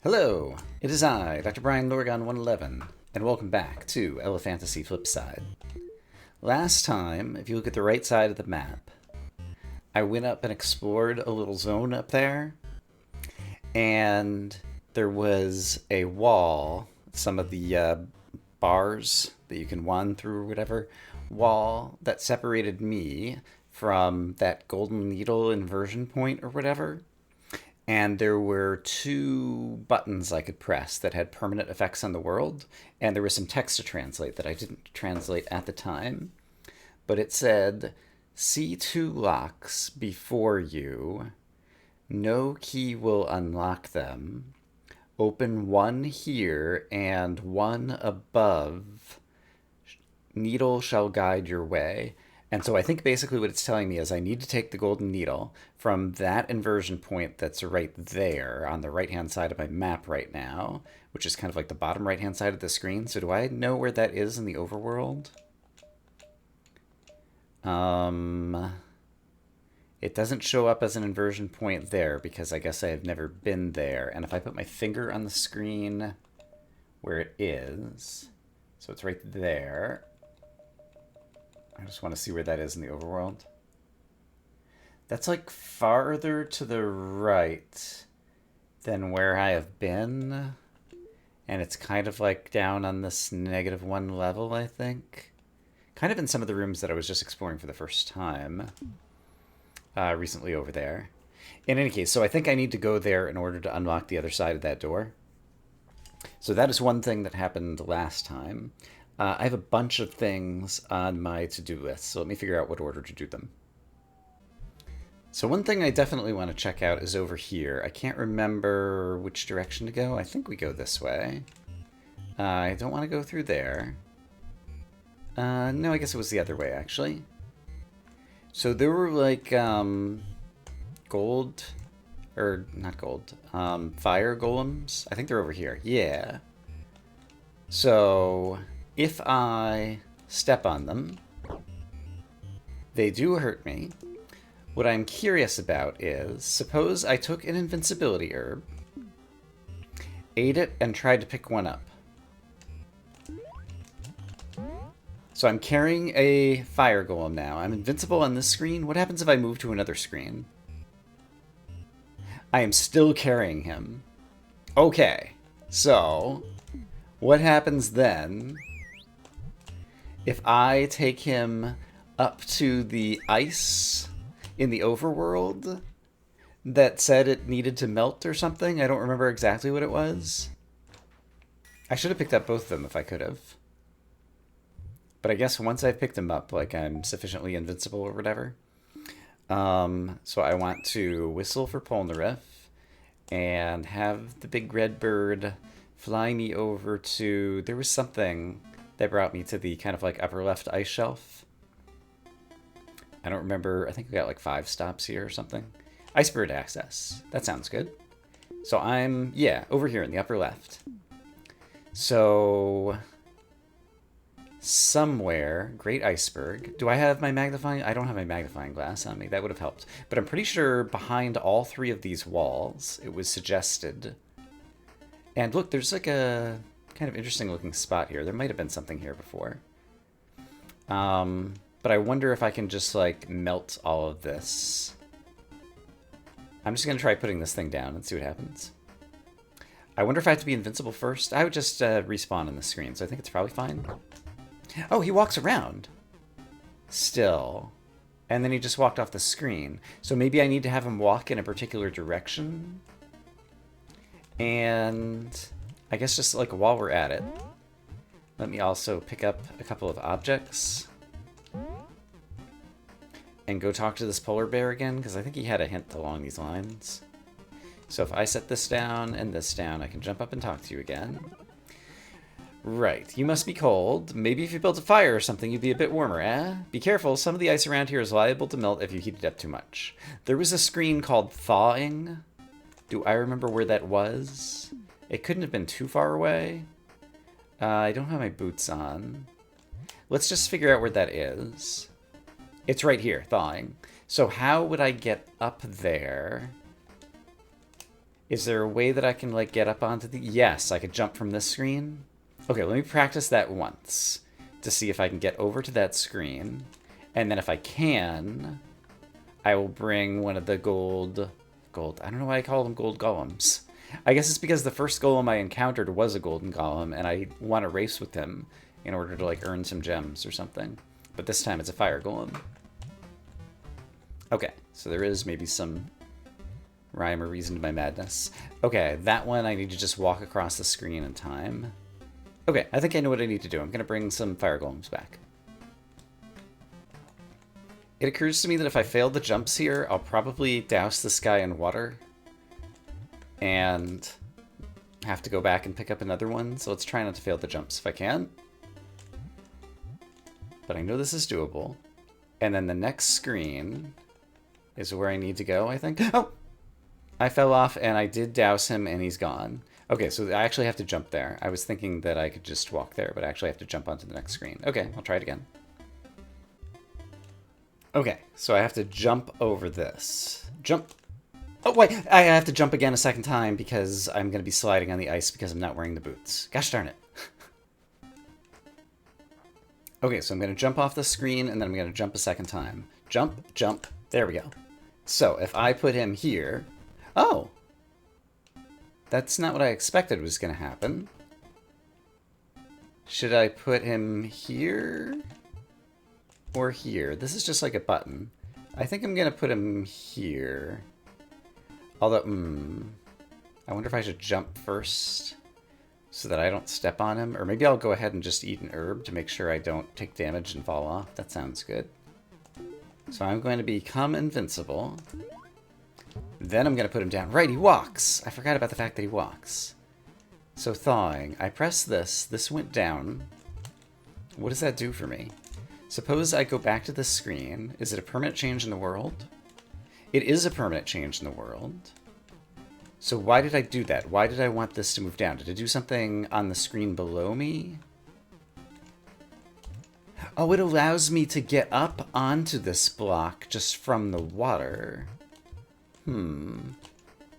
Hello, it is I, Dr. Brian Lorgon 111, and welcome back to Elephantasy Flipside. Last time, if you look at the right side of the map, I went up and explored a little zone up there, and there was a wall, some of the bars that you can wand through or whatever, wall that separated me from that golden needle inversion point or whatever. And there were two buttons I could press that had permanent effects on the world, and there was some text to translate that I didn't translate at the time. But it said, see two locks before you. No key will unlock them. Open one here and one above. Needle shall guide your way. And so I think basically what it's telling me is I need to take the golden needle from that inversion point that's right there on the right-hand side of my map right now, which is kind of like the bottom right-hand side of the screen. So do I know where that is in the overworld? It doesn't show up as an inversion point there because I guess I have never been there. And if I put my finger on the screen where it is, so it's right there. I just want to see where that is in the overworld. That's like farther to the right than where I have been. And it's kind of like down on this -1 level, I think. Kind of in some of the rooms that I was just exploring for the first time recently over there. In any case, so I think I need to go there in order to unlock the other side of that door. So that is one thing that happened last time. I have a bunch of things on my to-do list, so let me figure out what order to do them. So one thing I definitely want to check out is over here. I can't remember which direction to go. I think we go this way. I don't want to go through there. No, I guess it was the other way, actually. So there were like gold, or not gold, fire golems. I think they're over here. Yeah. So if I step on them, they do hurt me. What I'm curious about is, suppose I took an invincibility herb, ate it, and tried to pick one up. So I'm carrying a fire golem now. I'm invincible on this screen. What happens if I move to another screen? I am still carrying him. Okay, so what happens then if I take him up to the ice in the overworld that said it needed to melt or something? I don't remember exactly what it was. I should have picked up both of them if I could have. But I guess once I've picked them up, like, I'm sufficiently invincible or whatever. So I want to whistle for Polnareff and have the big red bird fly me over to... There was something that brought me to the kind of like upper left ice shelf. I don't remember. I think we got like 5 stops here or something. Iceberg access. That sounds good. So I'm, yeah, over here in the upper left. So somewhere, Great Iceberg. Do I have my magnifying? I don't have my magnifying glass on me. That would have helped. But I'm pretty sure behind all 3 of these walls, it was suggested. And look, there's like a kind of interesting looking spot here. There might have been something here before. But I wonder if I can just like melt all of this. I'm just going to try putting this thing down and see what happens. I wonder if I have to be invincible first. I would just respawn on the screen, so I think it's probably fine. Oh, he walks around. Still. And then he just walked off the screen. So maybe I need to have him walk in a particular direction. And I guess just like while we're at it, let me also pick up a couple of objects. And go talk to this polar bear again, because I think he had a hint along these lines. So if I set this down and this down, I can jump up and talk to you again. Right, you must be cold. Maybe if you built a fire or something, you'd be a bit warmer, eh? Be careful, some of the ice around here is liable to melt if you heat it up too much. There was a screen called thawing. Do I remember where that was? It couldn't have been too far away. I don't have my boots on. Let's just figure out where that is. It's right here, thawing. So how would I get up there Is there a way that I can, like, get up onto the... Yes, I could jump from this screen. Okay, let me practice that once to see if I can get over to that screen. And then if I can, I will bring one of the gold... I don't know why I call them gold golems. I guess it's because the first golem I encountered was a golden golem, and I want to race with him in order to, like, earn some gems or something. But this time it's a fire golem. Okay, so there is maybe some rhyme or reason to my madness. Okay, that one I need to just walk across the screen in time. Okay, I think I know what I need to do. I'm going to bring some fire golems back. It occurs to me that if I fail the jumps here, I'll probably douse this guy in water and have to go back and pick up another one. So let's try not to fail the jumps if I can. But I know this is doable. And then the next screen is where I need to go, I think. Oh! I fell off and I did douse him and he's gone. Okay, so I actually have to jump there. I was thinking that I could just walk there, but I actually have to jump onto the next screen. Okay, I'll try it again. Okay, so I have to jump over this. Jump. Oh, wait, I have to jump again a second time because I'm going to be sliding on the ice because I'm not wearing the boots. Gosh darn it. Okay, so I'm going to jump off the screen and then I'm going to jump a second time. Jump, jump. There we go. So if I put him here... Oh! That's not what I expected was going to happen. Should I put him here? Or here? This is just like a button. I think I'm going to put him here. Although, I wonder if I should jump first so that I don't step on him. Or maybe I'll go ahead and just eat an herb to make sure I don't take damage and fall off. That sounds good. So I'm going to become invincible. Then I'm going to put him down. Right, he walks! I forgot about the fact that he walks. So thawing. I press this. This went down. What does that do for me? Suppose I go back to the screen. Is it a permanent change in the world? It is a permanent change in the world. So why did I do that? Why did I want this to move down? Did it do something on the screen below me? Oh, it allows me to get up onto this block just from the water. And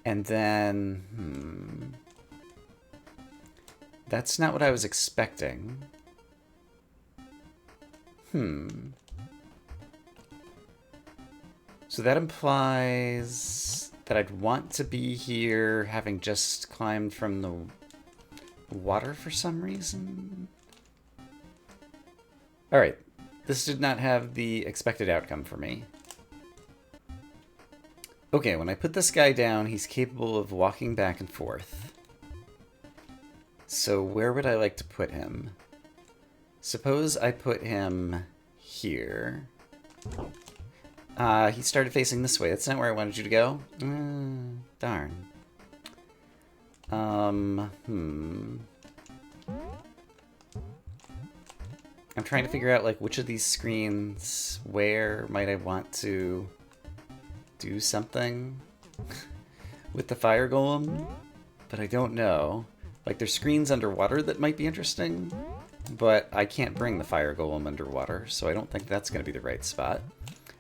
then, That's not what I was expecting. So that implies that I'd want to be here having just climbed from the water for some reason. Alright, this did not have the expected outcome for me. Okay, when I put this guy down, he's capable of walking back and forth. So where would I like to put him? Suppose I put him here. He started facing this way. That's not where I wanted you to go. Darn. I'm trying to figure out, like, which of these screens, where might I want to do something with the fire golem, but I don't know. Like, there's screens underwater that might be interesting, but I can't bring the fire golem underwater, so I don't think that's going to be the right spot.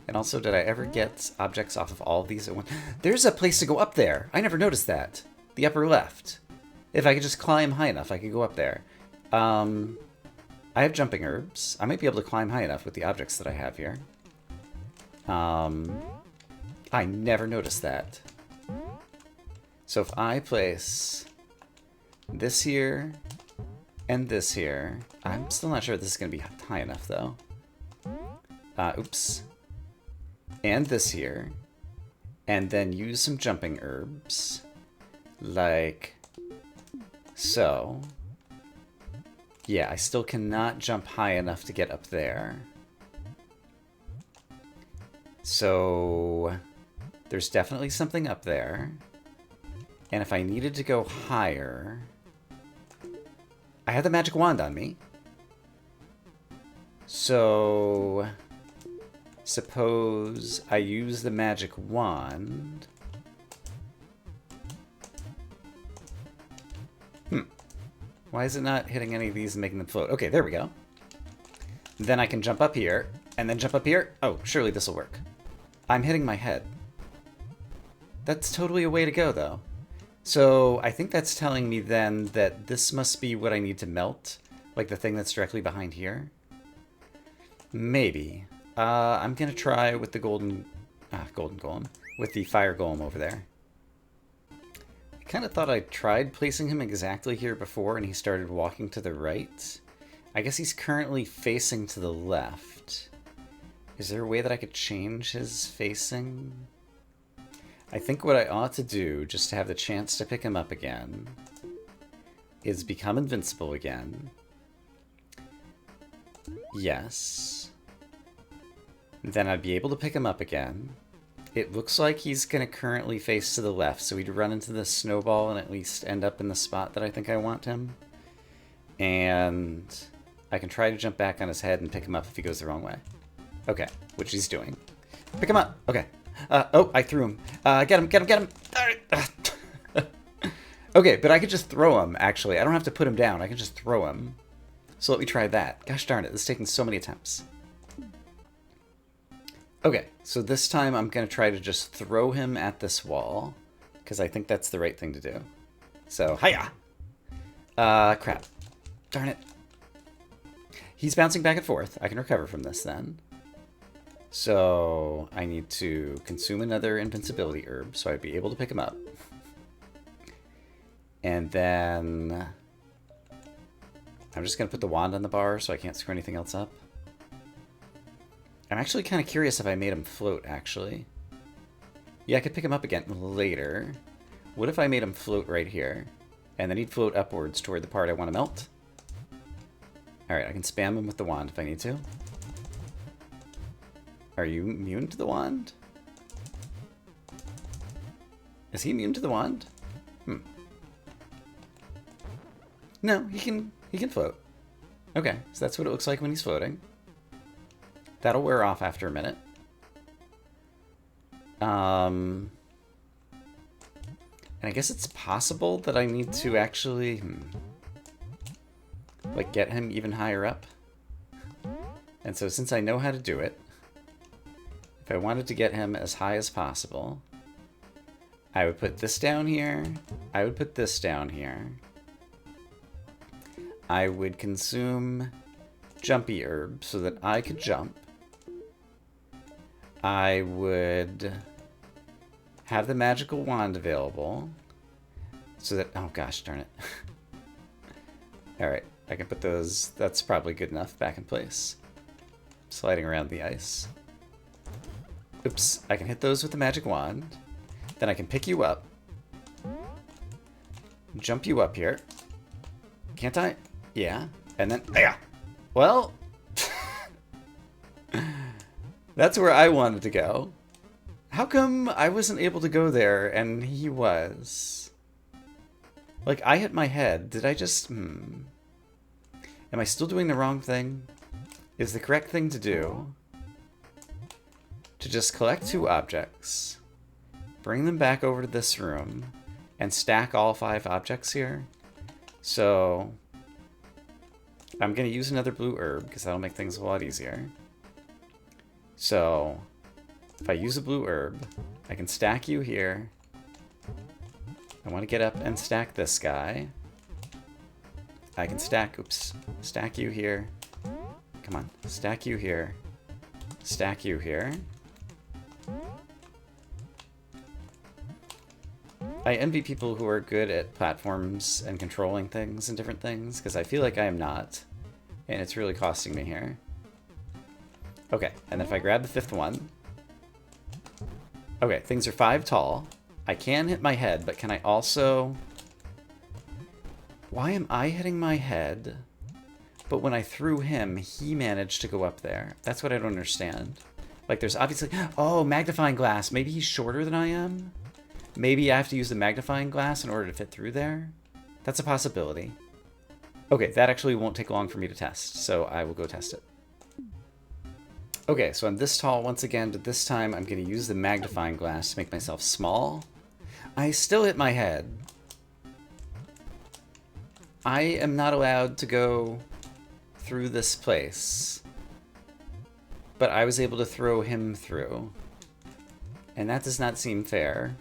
And also, did I ever get objects off of all of these at once? There's a place to go up there! I never noticed that. The upper left. If I could just climb high enough, I could go up there. I have jumping herbs. I might be able to climb high enough with the objects that I have here. I never noticed that. So if I place this here and this here, I'm still not sure if this is going to be high enough, though. Oops. And this here. And then use some jumping herbs. Like so. Yeah, I still cannot jump high enough to get up there. So there's definitely something up there. And if I needed to go higher, I have the magic wand on me. So suppose I use the magic wand. Why is it not hitting any of these and making them float? Okay, there we go. Then I can jump up here, and then jump up here. Oh, surely this will work. I'm hitting my head. That's totally a way to go, though. So I think that's telling me then that this must be what I need to melt. Like the thing that's directly behind here. Maybe. I'm going to try with the golden golem. With the fire golem over there. I kind of thought I tried placing him exactly here before and he started walking to the right. I guess he's currently facing to the left. Is there a way that I could change his facing? I think what I ought to do, just to have the chance to pick him up again, is become invincible again. Yes. Then I'd be able to pick him up again. It looks like he's going to currently face to the left, so he'd run into the snowball and at least end up in the spot that I think I want him. And I can try to jump back on his head and pick him up if he goes the wrong way. Okay, which he's doing. Pick him up. Okay. Oh, I threw him. Get him, get him, get him. All right. Okay, but I could just throw him, actually. I don't have to put him down. I can just throw him. So let me try that. Gosh darn it, this is taking so many attempts. Okay, so this time I'm going to try to just throw him at this wall, because I think that's the right thing to do. So, hiya! Crap. Darn it. He's bouncing back and forth. I can recover from this then. So I need to consume another invincibility herb so I'd be able to pick him up. And then I'm just going to put the wand on the bar so I can't screw anything else up. I'm actually kind of curious if I made him float, actually. Yeah, I could pick him up again later. What if I made him float right here? And then he'd float upwards toward the part I want to melt. Alright, I can spam him with the wand if I need to. Are you immune to the wand? Is he immune to the wand? No, he can float. Okay, so that's what it looks like when he's floating. That'll wear off after a minute. And I guess it's possible that I need to actually like get him even higher up. And so since I know how to do it, if I wanted to get him as high as possible, I would put this down here. I would put this down here. I would consume jumpy herb so that I could jump. I would have the magical wand available so that, oh gosh darn it. Alright, I can put those, that's probably good enough, back in place. Sliding around the ice. Oops, I can hit those with the magic wand. Then I can pick you up. Jump you up here. Can't I? Yeah. And then, yeah. Well, that's where I wanted to go. How come I wasn't able to go there and he was? Like, I hit my head. Did I just, Am I still doing the wrong thing? Is the correct thing to do to just collect 2 objects, bring them back over to this room, and stack all 5 objects here? So I'm going to use another blue herb because that'll make things a lot easier. So if I use a blue herb, I can stack you here. I want to get up and stack this guy. I can stack you here. Come on, stack you here. Stack you here. I envy people who are good at platforms and controlling things and different things, because I feel like I am not, and it's really costing me here. Okay, and then if I grab the 5th one... Okay, things are 5 tall. I can hit my head, but can I also... Why am I hitting my head? But when I threw him, he managed to go up there. That's what I don't understand. Like, there's obviously... Oh, magnifying glass. Maybe he's shorter than I am? Maybe I have to use the magnifying glass in order to fit through there? That's a possibility. Okay, that actually won't take long for me to test, so I will go test it. Okay, so I'm this tall once again, but this time I'm going to use the magnifying glass to make myself small. I still hit my head. I am not allowed to go through this place. But I was able to throw him through. And that does not seem fair.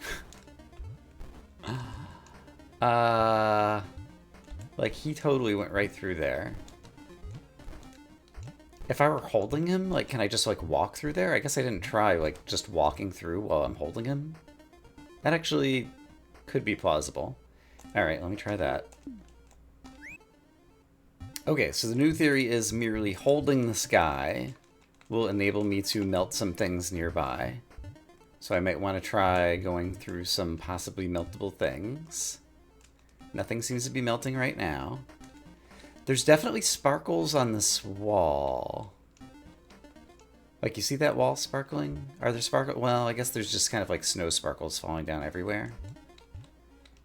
Like, he totally went right through there. If I were holding him, like, can I just, like, walk through there? I guess I didn't try, like, just walking through while I'm holding him. That actually could be plausible. Alright, let me try that. Okay, so the new theory is merely holding this guy will enable me to melt some things nearby. So I might want to try going through some possibly meltable things. Nothing seems to be melting right now. There's definitely sparkles on this wall. Like, you see that wall sparkling? Are there sparkles? Well, I guess there's just kind of like snow sparkles falling down everywhere.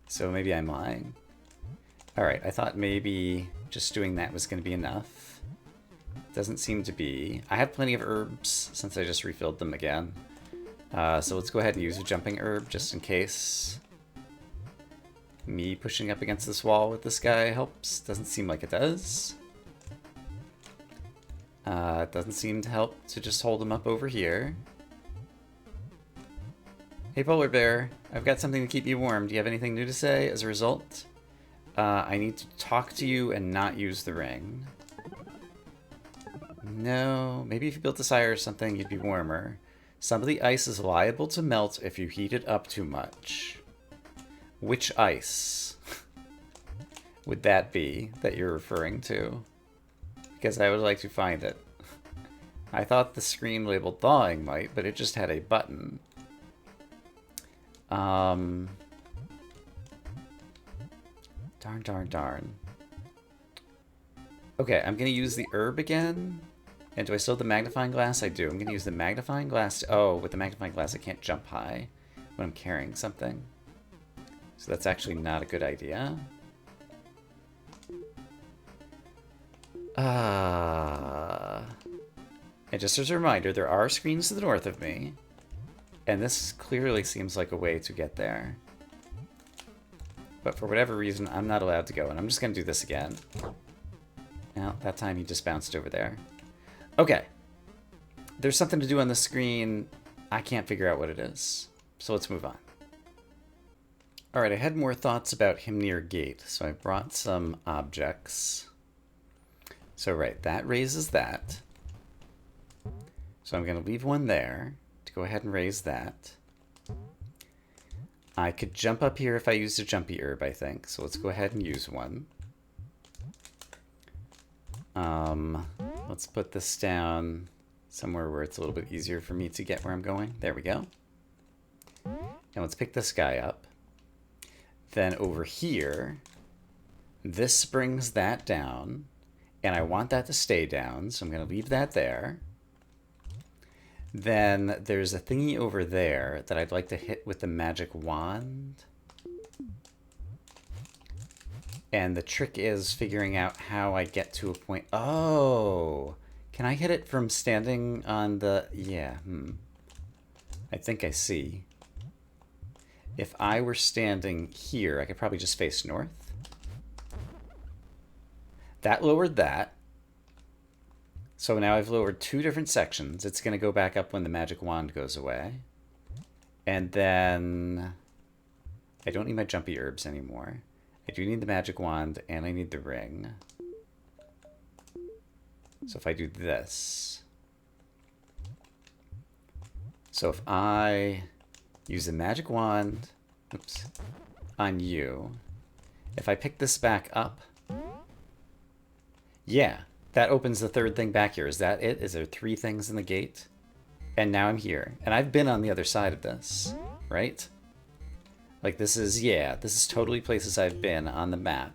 So maybe I'm lying. Alright, I thought maybe just doing that was going to be enough. Doesn't seem to be. I have plenty of herbs since I just refilled them again. So let's go ahead and use a jumping herb just in case. Me pushing up against this wall with this guy helps. Doesn't seem like it does. It doesn't seem to help to just hold him up over here. Hey, Polar Bear, I've got something to keep you warm. Do you have anything new to say as a result? I need to talk to you and not use the ring. No, maybe if you built a fire or something, you'd be warmer. Some of the ice is liable to melt if you heat it up too much. Which ice would that be that you're referring to? Because I would like to find it. I thought the screen labeled thawing might, but it just had a button. Darn, darn, darn. Okay, I'm gonna use the herb again. And do I still have the magnifying glass? I do. I'm gonna use the magnifying glass. Oh, with the magnifying glass I can't jump high when I'm carrying something. So that's actually not a good idea. And just as a reminder, there are screens to the north of me. And this clearly seems like a way to get there. But for whatever reason, I'm not allowed to go. And I'm just going to do this again. Now, that time he just bounced over there. Okay. There's something to do on the screen. I can't figure out what it is. So let's move on. Alright, I had more thoughts about Hymnir Gate. So I brought some objects. So right, that raises that. So I'm going to leave one there to go ahead and raise that. I could jump up here if I used a jumpy herb, I think. So let's go ahead and use one. Let's put this down somewhere where it's a little bit easier for me to get where I'm going. There we go. And let's pick this guy up. Then over here, this brings that down. And I want that to stay down, so I'm going to leave that there. Then there's a thingy over there that I'd like to hit with the magic wand. And the trick is figuring out how I get to a point. Oh, can I hit it from standing on the... Yeah, I think I see. If I were standing here, I could probably just face north. That lowered that. So now I've lowered two different sections. It's going to go back up when the magic wand goes away. And then... I don't need my jumpy herbs anymore. I do need the magic wand, and I need the ring. So if I do this... So if I use the magic wand... Oops. On you. If I pick this back up... Yeah, that opens the third thing back here. Is that it? Is there 3 things in the gate? And now I'm here. And I've been on the other side of this, right? Like this is, yeah, this is totally places I've been on the map.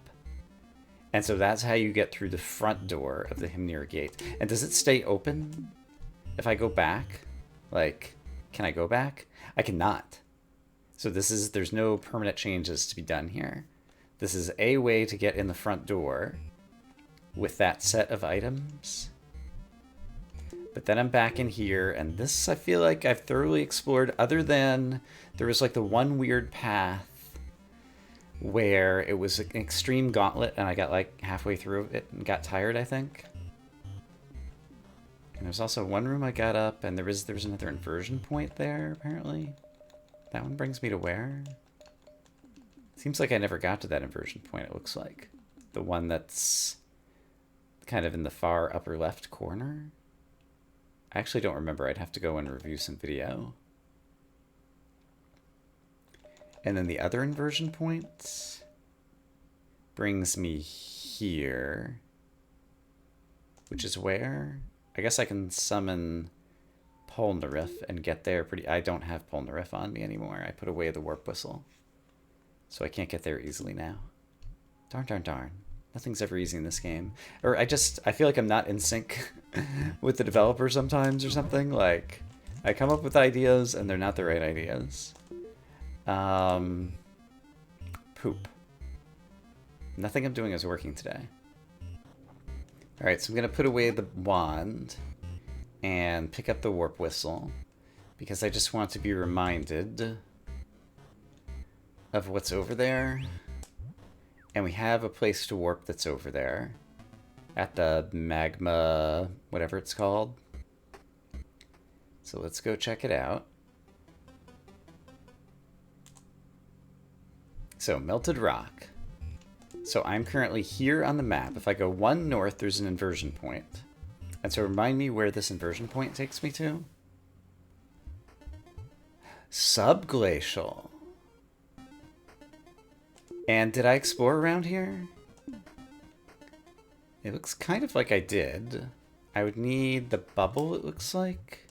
And so that's how you get through the front door of the Hymnir Gate. And does it stay open if I go back? Like, can I go back? I cannot. So this is, there's no permanent changes to be done here. This is a way to get in the front door with that set of items. But then I'm back in here, and this I feel like I've thoroughly explored, other than there was like the one weird path where it was an extreme gauntlet and I got like halfway through it and got tired, I think. And there's also one room I got up, and there was another inversion point there, apparently. That one brings me to where? Seems like I never got to that inversion point, it looks like. The one that's kind of in the far upper left corner. I actually don't remember. I'd have to go and review some video. And then the other inversion point brings me here. Which is where? I guess I can summon Polnareff and get there pretty... I don't have Polnareff on me anymore. I put away the warp whistle. So I can't get there easily now. Darn, darn, darn. Nothing's ever easy in this game. Or I feel like I'm not in sync with the developer sometimes or something. Like, I come up with ideas and they're not the right ideas. Poop. Nothing I'm doing is working today. Alright, so I'm going to put away the wand and pick up the warp whistle because I just want to be reminded of what's over there. And we have a place to warp that's over there at the magma, whatever it's called. So let's go check it out. So, melted rock. So I'm currently here on the map. If I go 1 north, there's an inversion point. And so remind me where this inversion point takes me to. Subglacial. And did I explore around here? It looks kind of like I did. I would need the bubble, it looks like.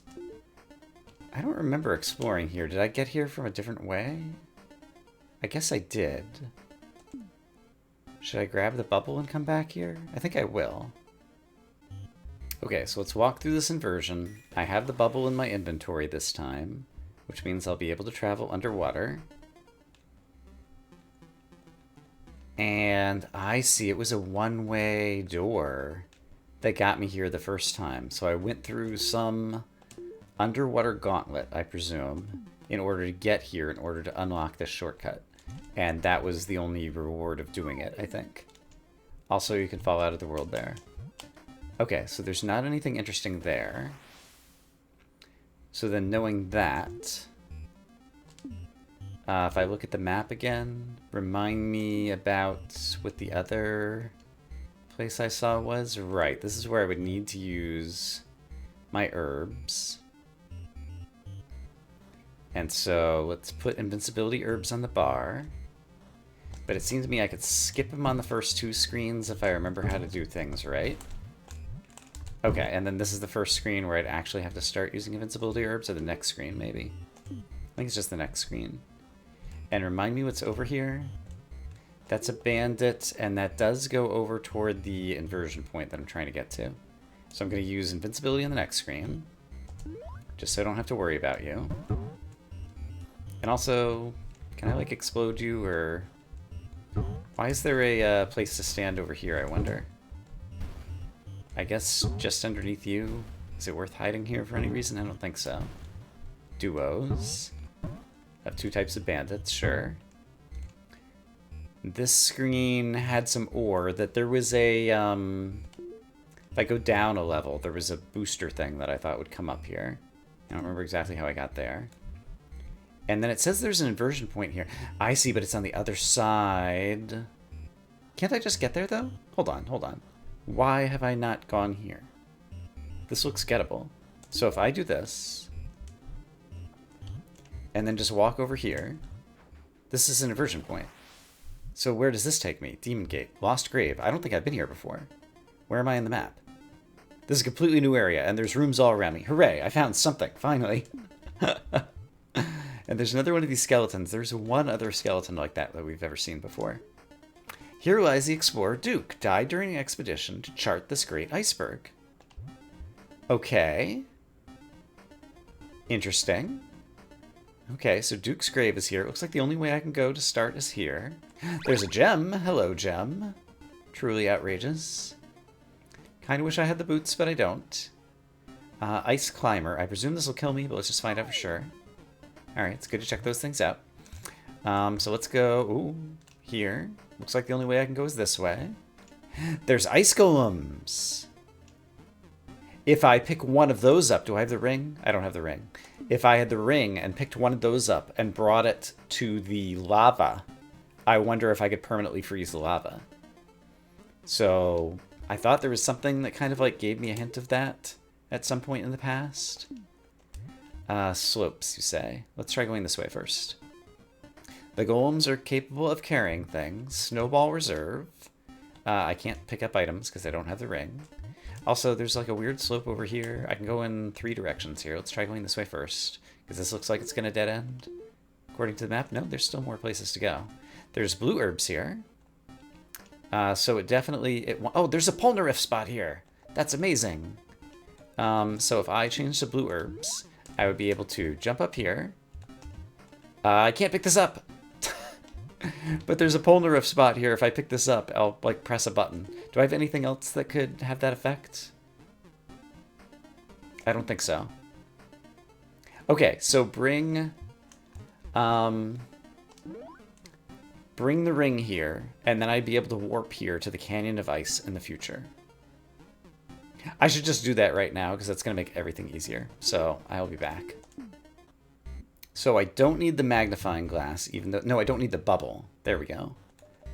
I don't remember exploring here. Did I get here from a different way? I guess I did. Should I grab the bubble and come back here? I think I will. Okay, so let's walk through this inversion. I have the bubble in my inventory this time, which means I'll be able to travel underwater. And I see it was a one-way door that got me here the first time. So I went through some underwater gauntlet, I presume, in order to get here, in order to unlock this shortcut. And that was the only reward of doing it, I think. Also, you can fall out of the world there. Okay, so there's not anything interesting there. So then knowing that... if I look at the map again, remind me about what the other place I saw was. Right, this is where I would need to use my herbs. And so let's put invincibility herbs on the bar. But it seems to me I could skip them on the first 2 screens if I remember how to do things, right? Okay, and then this is the first screen where I'd actually have to start using invincibility herbs, or the next screen, maybe. I think it's just the next screen. And remind me what's over here. That's a bandit, and that does go over toward the inversion point that I'm trying to get to. So I'm going to use invincibility on the next screen, just so I don't have to worry about you. And also, can I, like, explode you, or... Why is there a place to stand over here, I wonder? I guess just underneath you. Is it worth hiding here for any reason? I don't think so. Duos. Have 2 types of bandits, sure. This screen had some ore that there was a, if I go down a level, there was a booster thing that I thought would come up here. I don't remember exactly how I got there. And then it says there's an inversion point here. I see, but it's on the other side. Can't I just get there, though? Hold on, hold on. Why have I not gone here? This looks gettable. So if I do this, and then just walk over here, this is an inversion point. So where does this take me? Demon Gate. Lost Grave. I don't think I've been here before. Where am I in the map? This is a completely new area, and there's rooms all around me. Hooray, I found something, finally. And there's another one of these skeletons. There's one other skeleton like that we've ever seen before. Here lies the explorer Duke, died during an expedition to chart this great iceberg. Okay. Interesting. Okay, so Duke's grave is here. It looks like the only way I can go to start is here. There's a gem. Hello, gem. Truly outrageous. Kind of wish I had the boots, but I don't. Ice climber. I presume this will kill me, but let's just find out for sure. Alright, it's good to check those things out. So let's go... Ooh, here. Looks like the only way I can go is this way. There's ice golems! If I pick one of those up... Do I have the ring? I don't have the ring. If I had the ring and picked one of those up and brought it to the lava, I wonder if I could permanently freeze the lava. So I thought there was something that kind of like gave me a hint of that at some point in the past. Slopes, you say. Let's try going this way first. The golems are capable of carrying things. Snowball reserve. I can't pick up items because I don't have the ring. Also, there's like a weird slope over here. I can go in 3 directions here. Let's try going this way first, because this looks like it's going to dead end. According to the map, no, there's still more places to go. There's blue herbs here. So it definitely... oh, there's a Polnareff spot here. That's amazing. So if I change to blue herbs, I would be able to jump up here. I can't pick this up. But there's a Polnareff spot here. If I pick this up, I'll like press a button. Do I have anything else that could have that effect? I don't think so. Okay, so bring the ring here, and then I'd be able to warp here to the Canyon of Ice in the future. I should just do that right now, because that's going to make everything easier. So I'll be back. So I don't need the magnifying glass, even though... No, I don't need the bubble. There we go.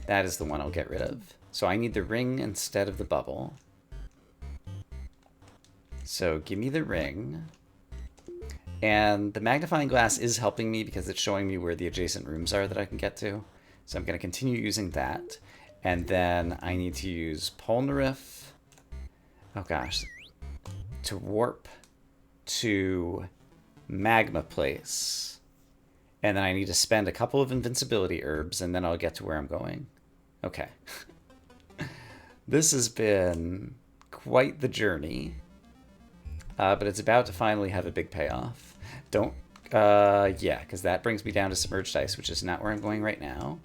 That is the one I'll get rid of. So I need the ring instead of the bubble. So give me the ring. And the magnifying glass is helping me because it's showing me where the adjacent rooms are that I can get to. So I'm going to continue using that. And then I need to use Polnareff. Oh gosh. To warp to Magma Place. And then I need to spend a couple of invincibility herbs, and then I'll get to where I'm going. Okay. This has been quite the journey. But it's about to finally have a big payoff. Yeah, because that brings me down to submerged ice, which is not where I'm going right now.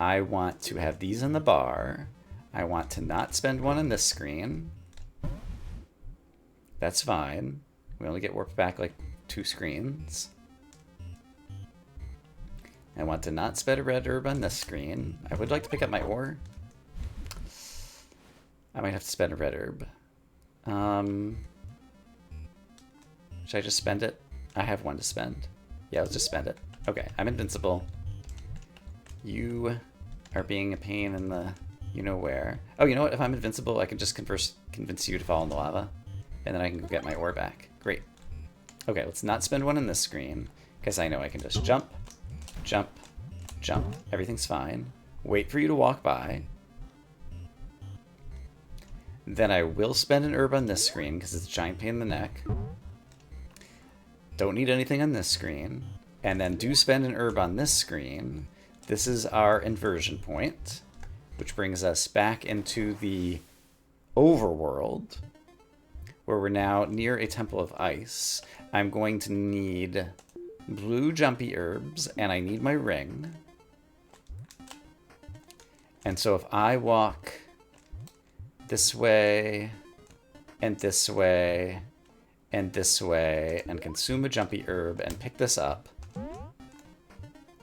I want to have these in the bar. I want to not spend one on this screen. That's fine. We only get warped back like 2 screens. I want to not spend a red herb on this screen. I would like to pick up my ore. I might have to spend a red herb. Should I just spend it? I have 1 to spend. Yeah, let's just spend it. Okay, I'm invincible. You are being a pain in the you-know-where. Oh, you know what? If I'm invincible, I can just convince you to fall in the lava. And then I can go get my ore back. Great. Okay, let's not spend 1 on this screen, because I know I can just jump, jump, jump. Everything's fine. Wait for you to walk by. Then I will spend an herb on this screen, because it's a giant pain in the neck. Don't need anything on this screen. And then do spend an herb on this screen. This is our inversion point, which brings us back into the overworld, where we're now near a temple of ice. I'm going to need blue jumpy herbs, and I need my ring. And so if I walk this way, and this way, and this way, and consume a jumpy herb, and pick this up...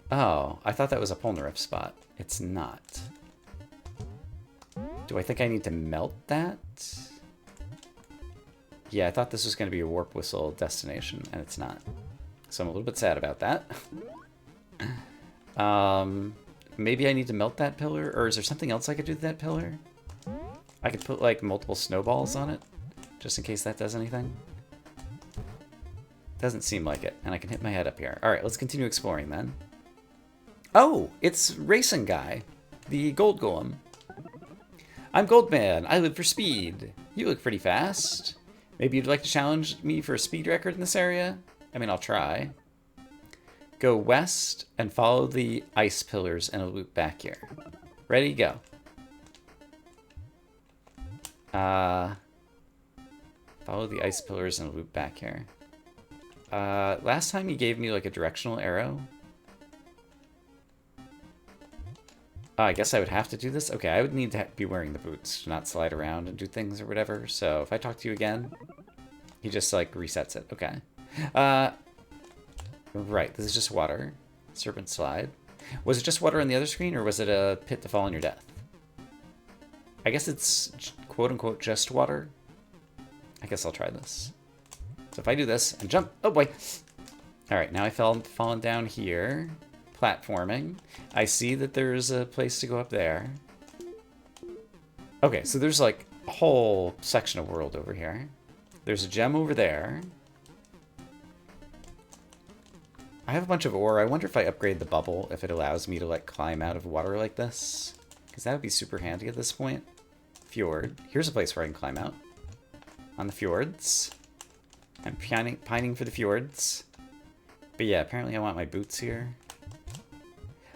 Oh, I thought that was a Polnareff spot. It's not. Do I think I need to melt that? Yeah, I thought this was going to be a warp whistle destination, and it's not. So I'm a little bit sad about that. Maybe I need to melt that pillar, or is there something else I could do to that pillar? I could put, like, multiple snowballs on it, just in case that does anything. Doesn't seem like it, and I can hit my head up here. Alright, let's continue exploring then. Oh, it's Racing Guy, the Gold Golem. I'm Goldman. I live for speed. You look pretty fast. Maybe you'd like to challenge me for a speed record in this area? I mean, I'll try. Go west and follow the ice pillars and a loop back here. Ready, go. Follow the ice pillars and a loop back here. Last time he gave me like a directional arrow. I guess I would have to do this? Okay, I would need to be wearing the boots to not slide around and do things or whatever. So if I talk to you again, he just like resets it. Okay. Right, this is just water. Serpent slide. Was it just water on the other screen, or was it a pit to fall on your death? I guess it's quote-unquote just water. I guess I'll try this. So if I do this and jump... Oh boy! Alright, now I fallen down here. platforming. I see that there's a place to go up there. Okay, so there's like a whole section of world over here. There's a gem over there. I have a bunch of ore. I wonder if I upgrade the bubble, if it allows me to like climb out of water like this. Because that would be super handy at this point. Fjord. Here's a place where I can climb out. On the fjords. I'm pining for the fjords. But yeah, apparently I want my boots here.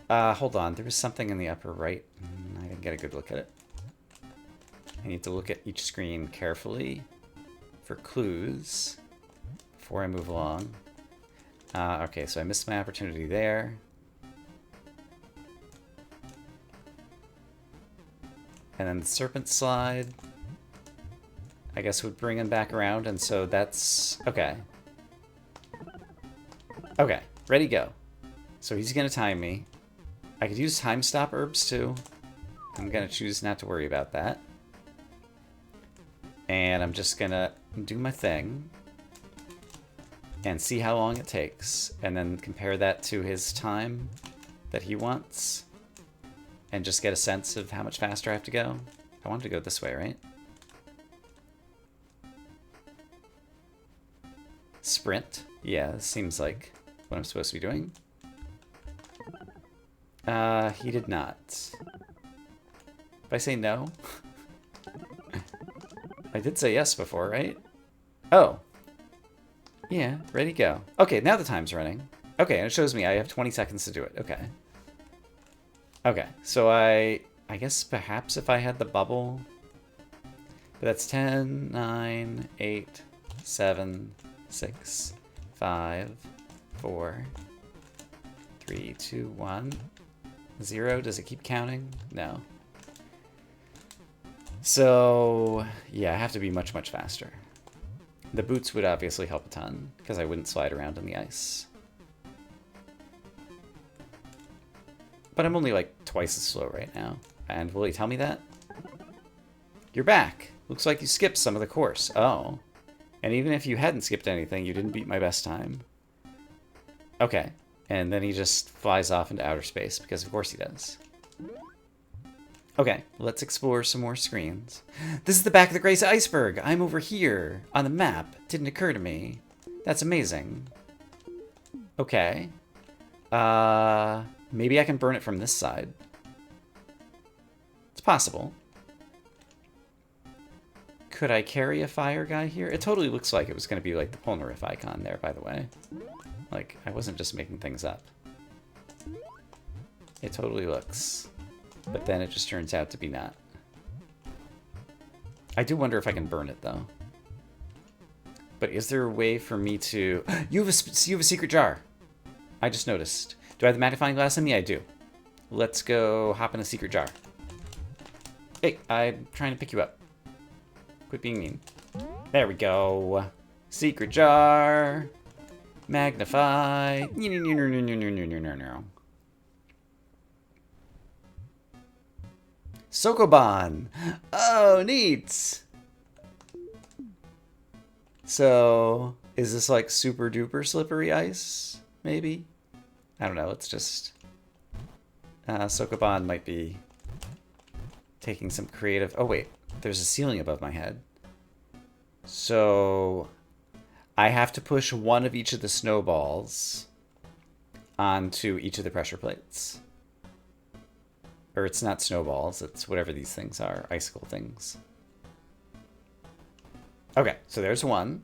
Hold on. There was something in the upper right. I didn't get a good look at it. I need to look at each screen carefully for clues before I move along. Okay, so I missed my opportunity there. And then the serpent slide, I guess, would bring him back around, and so that's... Okay. Okay, ready, go. So he's gonna time me. I could use time stop herbs, too. I'm gonna choose not to worry about that. And I'm just gonna do my thing. And see how long it takes. And then compare that to his time that he wants. And just get a sense of how much faster I have to go. I wanted to go this way, right? Sprint. Yeah, this seems like what I'm supposed to be doing. He did not. If I say no? I did say yes before, right? Oh. Yeah, ready, go. Okay, now the time's running. Okay, and it shows me I have 20 seconds to do it. Okay. Okay, so I guess perhaps if I had the bubble... But that's 10, 9, 8, 7, 6, 5, 4, 3, 2, 1, 0. Does it keep counting? No. So, yeah, I have to be much, much faster. The boots would obviously help a ton, because I wouldn't slide around in the ice. But I'm only like twice as slow right now. And will he tell me that? You're back. Looks like you skipped some of the course. Oh. And even if you hadn't skipped anything, you didn't beat my best time. Okay. And then he just flies off into outer space, because of course he does. Okay, let's explore some more screens. This is the back of the Grace Iceberg. I'm over here on the map. Didn't occur to me. That's amazing. Okay. Maybe I can burn it from this side. It's possible. Could I carry a fire guy here? It totally looks like it was going to be like the Polnareff icon there, by the way. Like, I wasn't just making things up. It totally looks. But then it just turns out to be not. I do wonder if I can burn it, though. But is there a way for me to... You have a secret jar. I just noticed. Do I have the magnifying glass in me? I do. Let's go hop in a secret jar. Hey, I'm trying to pick you up. Quit being mean. There we go. Secret jar. Magnify. Sokoban! Oh, neat! So, is this like super duper slippery ice? Maybe? I don't know, it's just... Sokoban might be taking some creative... Oh wait, there's a ceiling above my head. So, I have to push one of each of the snowballs onto each of the pressure plates. Or it's not snowballs, it's whatever these things are, icicle things. Okay, so there's one.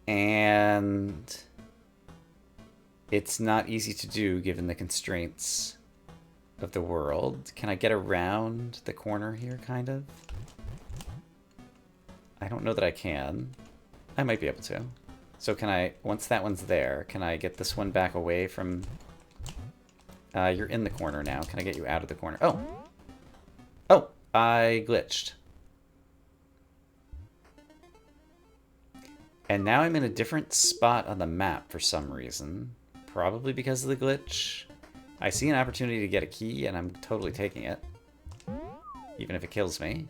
And it's not easy to do given the constraints of the world. Can I get around the corner here, kind of? I don't know that I can. I might be able to. So can I, once that one's there, can I get this one back away from... you're in the corner now. Can I get you out of the corner? Oh! Oh! I glitched. And now I'm in a different spot on the map for some reason. Probably because of the glitch. I see an opportunity to get a key, and I'm totally taking it. Even if it kills me.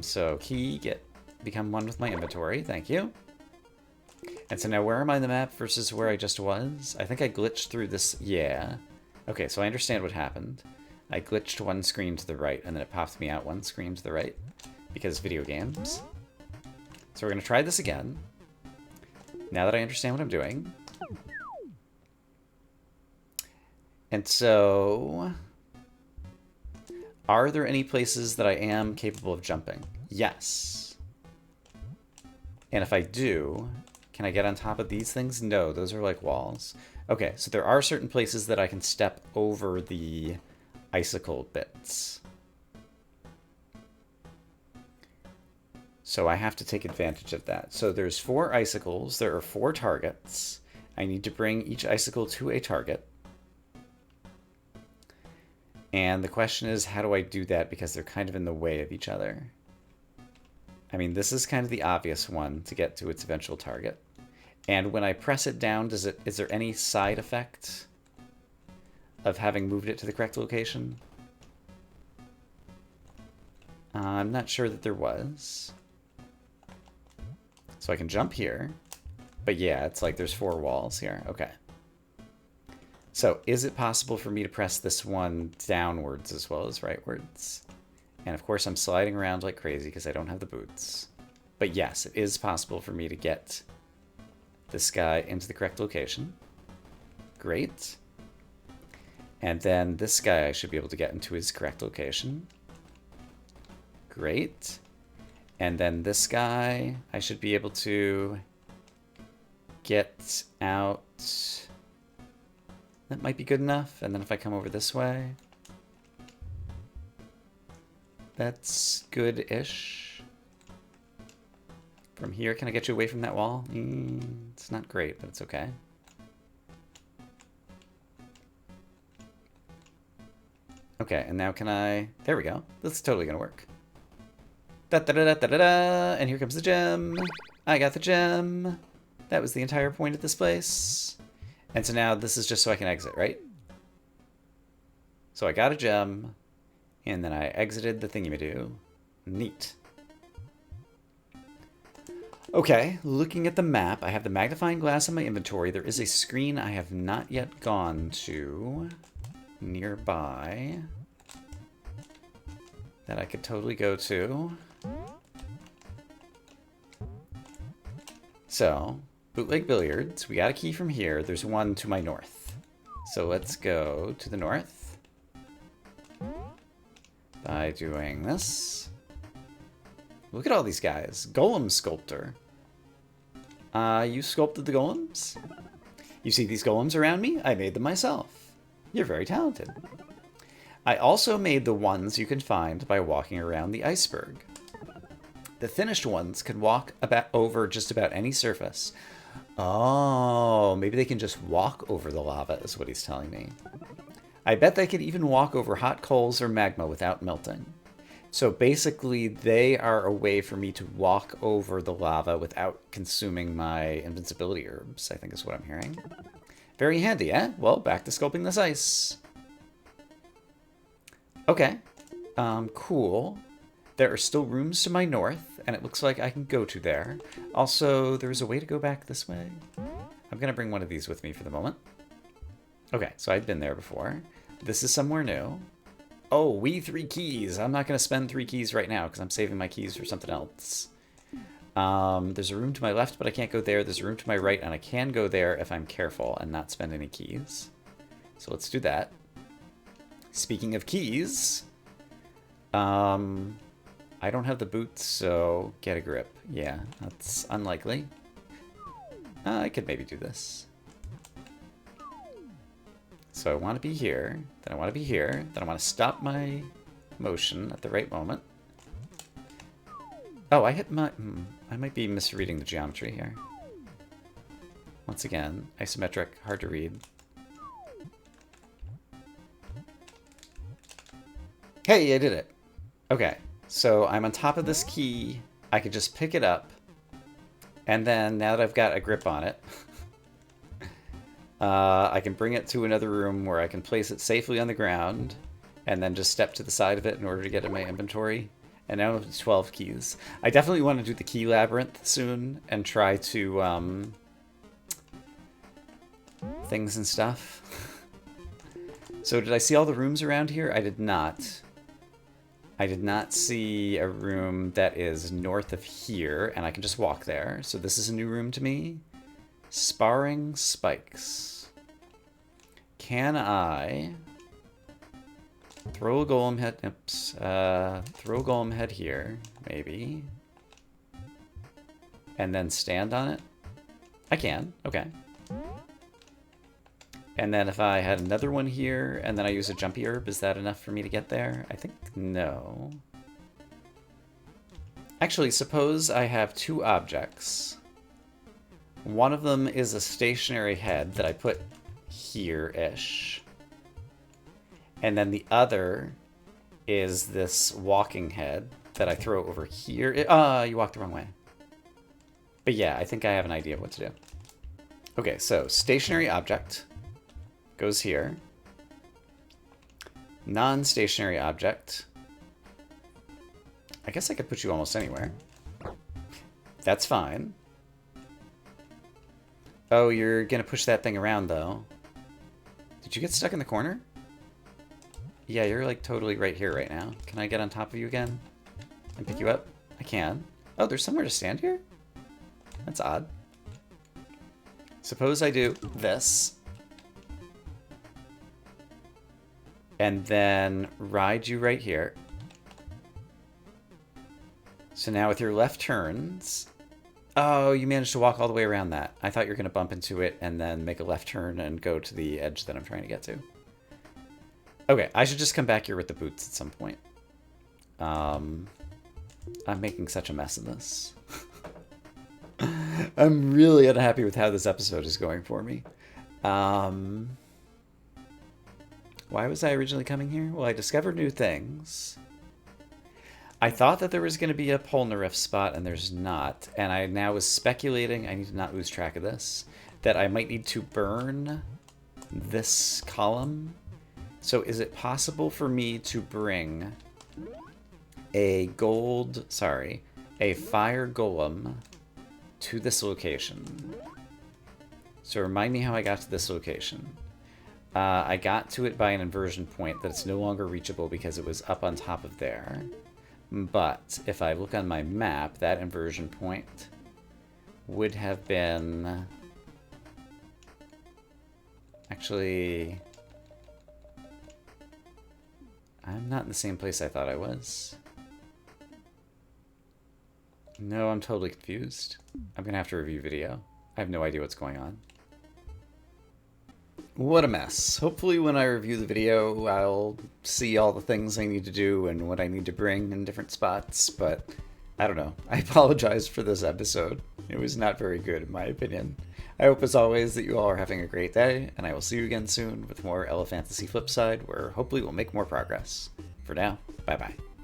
So key, become one with my inventory. Thank you. And so now where am I on the map versus where I just was? I think I glitched through this. Yeah. Okay, so I understand what happened. I glitched one screen to the right, and then it popped me out one screen to the right because video games. So we're going to try this again. Now that I understand what I'm doing. And so, are there any places that I am capable of jumping? Yes. And if I do, can I get on top of these things? No, those are like walls. Okay, so there are certain places that I can step over the icicle bits. So I have to take advantage of that. So there's 4 icicles. There are 4 targets. I need to bring each icicle to a target. And the question is, how do I do that? Because they're kind of in the way of each other. I mean, this is kind of the obvious one to get to its eventual target. And when I press it down, is there any side effect of having moved it to the correct location? I'm not sure that there was. So I can jump here. But yeah, it's like there's 4 walls here. Okay. So is it possible for me to press this one downwards as well as rightwards? And of course I'm sliding around like crazy because I don't have the boots. But yes, it is possible for me to get this guy into the correct location. Great. And then this guy I should be able to get into his correct location. Great. And then this guy I should be able to get out. That might be good enough. And then if I come over this way, that's good-ish. From here, can I get you away from that wall? It's not great, but it's okay. Okay, and now can I... There we go. This is totally gonna work. Da-da-da-da-da-da! And here comes the gem. I got the gem. That was the entire point of this place. And so now this is just so I can exit, right? So I got a gem, and then I exited the thingy-ma-doo. Neat. Okay, looking at the map, I have the magnifying glass in my inventory. There is a screen I have not yet gone to nearby that I could totally go to. So, bootleg billiards. We got a key from here. There's one to my north. So let's go to the north by doing this. Look at all these guys. Golem sculptor. You sculpted the golems? You see these golems around me? I made them myself. You're very talented. I also made the ones you can find by walking around the iceberg. The finished ones can walk over just about any surface. Oh, maybe they can just walk over the lava, is what he's telling me. I bet they could even walk over hot coals or magma without melting. So basically, they are a way for me to walk over the lava without consuming my invincibility herbs, I think is what I'm hearing. Very handy, eh? Well, back to sculpting this ice. Okay. Cool. There are still rooms to my north, and it looks like I can go to there. Also, there's a way to go back this way. I'm going to bring one of these with me for the moment. Okay, so I've been there before. This is somewhere new. Oh, 3 keys. I'm not going to spend 3 keys right now because I'm saving my keys for something else. There's a room to my left, but I can't go there. There's a room to my right, and I can go there if I'm careful and not spend any keys. So let's do that. Speaking of keys, I don't have the boots, so get a grip. Yeah, that's unlikely. I could maybe do this. So I want to be here, then I want to be here, then I want to stop my motion at the right moment. Oh, I hit my... I might be misreading the geometry here. Once again, isometric, hard to read. Hey, I did it! Okay, so I'm on top of this key. I could just pick it up. And then, now that I've got a grip on it... I can bring it to another room where I can place it safely on the ground and then just step to the side of it in order to get in my inventory. And now it's 12 keys. I definitely want to do the key labyrinth soon and try to things and stuff. So did I see all the rooms around here? I did not. I did not see a room that is north of here, and I can just walk there. So this is a new room to me. Sparring spikes. Can I throw a golem head? Oops. Throw a golem head here, maybe. And then stand on it? I can. Okay. And then if I had another one here, and then I use a jumpy herb, is that enough for me to get there? I think no. Actually, suppose I have two objects. One of them is a stationary head that I put here-ish. And then the other is this walking head that I throw over here. You walked the wrong way. But yeah, I think I have an idea of what to do. Okay, so stationary object goes here. Non-stationary object. I guess I could put you almost anywhere. That's fine. Oh, you're gonna push that thing around, though. Did you get stuck in the corner? Yeah, you're like totally right here right now. Can I get on top of you again and pick you up? I can. Oh, there's somewhere to stand here? That's odd. Suppose I do this. And then ride you right here. So now with your left turns... Oh, you managed to walk all the way around that. I thought you were going to bump into it and then make a left turn and go to the edge that I'm trying to get to. Okay, I should just come back here with the boots at some point. I'm making such a mess of this. I'm really unhappy with how this episode is going for me. Why was I originally coming here? Well, I discovered new things. I thought that there was going to be a Polnareff spot, and there's not. And I now was speculating, I need to not lose track of this, that I might need to burn this column. So is it possible for me to bring a fire golem to this location? So remind me how I got to this location. I got to it by an inversion point that it's no longer reachable because it was up on top of there. But if I look on my map, that inversion point would have been... Actually... I'm not in the same place I thought I was. No, I'm totally confused. I'm gonna have to review video. I have no idea what's going on. What a mess. Hopefully when I review the video, I'll see all the things I need to do and what I need to bring in different spots, but I don't know. I apologize for this episode. It was not very good, in my opinion. I hope, as always, that you all are having a great day, and I will see you again soon with more Elephantasy Flipside, where hopefully we'll make more progress. For now, bye-bye.